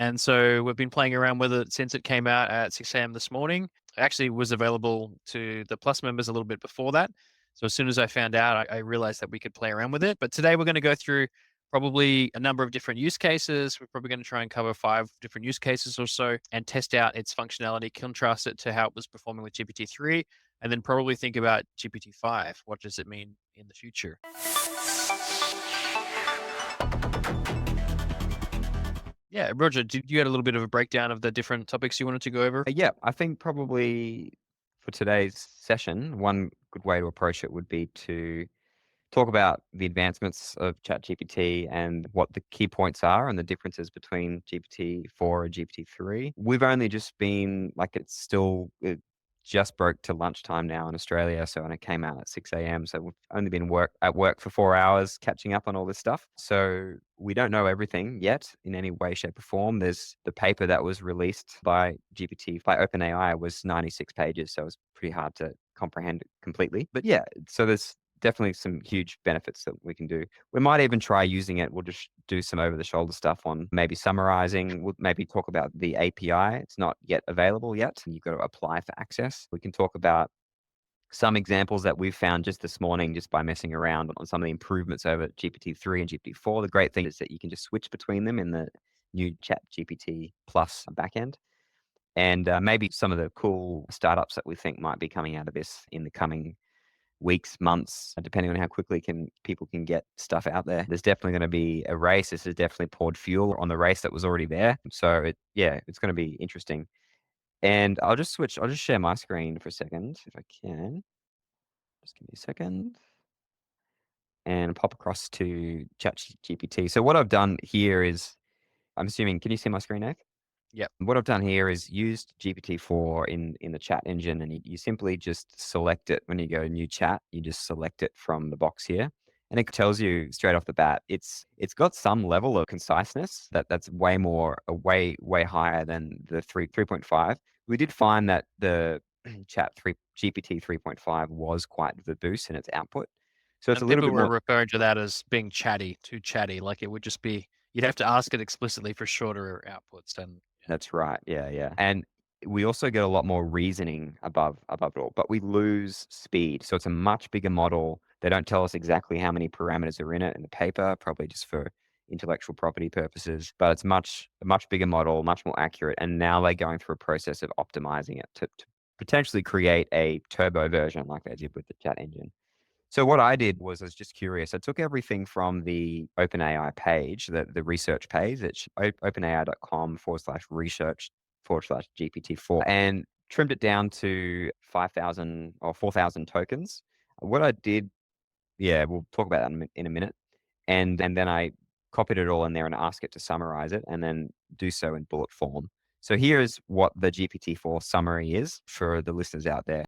And so we've been playing around with it since it came out at 6 a.m. this morning. It actually was available to the Plus members a little bit before that. So as soon as I found out, I realized that we could play around with it. But today we're going to go through probably a number of different use cases. We're probably going to try and cover 5 different use cases or so and test out its functionality, contrast it to how it was performing with GPT-3, and then probably think about GPT-5. What does it mean in the future? Yeah, Roger, did you had a little bit of a breakdown of the different topics you wanted to go over? Yeah, I think probably for today's session, one good way to approach it would be to talk about the advancements of ChatGPT and what the key points are and the differences between GPT-4 and GPT-3. We've only just been like it just broke to lunchtime now in Australia, so and it came out at 6 a.m. So we've only been at work for 4 hours catching up on all this stuff. So we don't know everything yet in any way, shape, or form. There's the paper that was released by OpenAI was 96 pages, so it was pretty hard to comprehend it completely. But yeah, so there's definitely some huge benefits that we can do. We might even try using it. We'll just do some over the shoulder stuff on maybe summarizing. We'll maybe talk about the API. It's not yet available yet. You've got to apply for access. We can talk about some examples that we've found just this morning, just by messing around on some of the improvements over GPT-3 and GPT-4. The great thing is that you can just switch between them in the new Chat GPT Plus backend. And maybe some of the cool startups that we think might be coming out of this in the coming weeks, months, depending on how quickly people can get stuff out there. There's definitely going to be a race. This has definitely poured fuel on the race that was already there. So it's going to be interesting. And I'll just share my screen for a second if I can. Just give me a second. And pop across to ChatGPT. So what I've done here is, I'm assuming, can you see my screen, Nick? Yep. What I've done here is used GPT-4 in the chat engine, and you simply just select it when you go new chat. You just select it from the box here, and it tells you straight off the bat. It's got some level of conciseness that's way higher than the 3.5. We did find that the GPT 3.5 was quite verbose in its output, so it's a And little people bit were more. referring to that as being chatty, too chatty. Like it would just be, you'd have to ask it explicitly for shorter outputs. And That's right. Yeah, yeah. And we also get a lot more reasoning above it all, but we lose speed. So it's a much bigger model. They don't tell us exactly how many parameters are in it in the paper, probably just for intellectual property purposes. But it's a much bigger model, much more accurate. And now they're going through a process of optimizing it to potentially create a turbo version like they did with the chat engine. So what I did was I was just curious. I took everything from the OpenAI page, the research page, it's openai.com/research/GPT-4, and trimmed it down to 5,000 or 4,000 tokens. What I did, yeah, we'll talk about that in a minute. And then I copied it all in there and asked it to summarize it and then do so in bullet form. So here's what the GPT-4 summary is for the listeners out there.